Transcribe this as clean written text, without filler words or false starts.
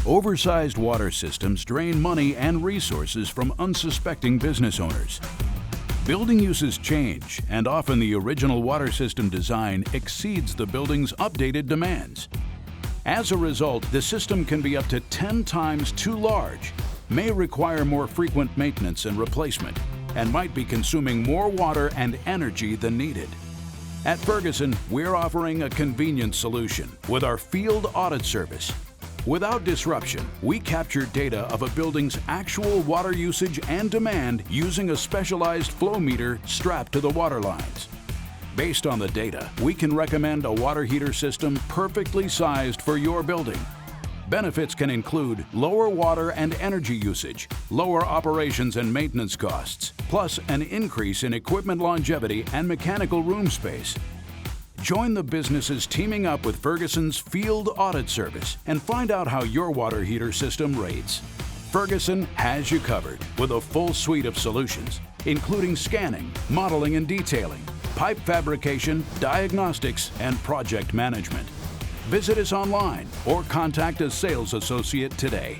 Oversized water systems drain money and resources from unsuspecting business owners. Building uses change, and often the original water system design exceeds the building's updated demands. As a result, the system can be up to 10 times too large, may require more frequent maintenance and replacement, and might be consuming more water and energy than needed. At Ferguson, we're offering a convenient solution with our field audit service. Without disruption, we capture data of a building's actual water usage and demand using a specialized flow meter strapped to the water lines. Based on the data, we can recommend a water heater system perfectly sized for your building. Benefits can include lower water and energy usage, lower operations and maintenance costs, plus an increase in equipment longevity and mechanical room space. Join the businesses teaming up with Ferguson's Field Audit Service and find out how your water heater system rates. Ferguson has you covered with a full suite of solutions, including scanning, modeling and detailing, pipe fabrication, diagnostics, and project management. Visit us online or contact a sales associate today.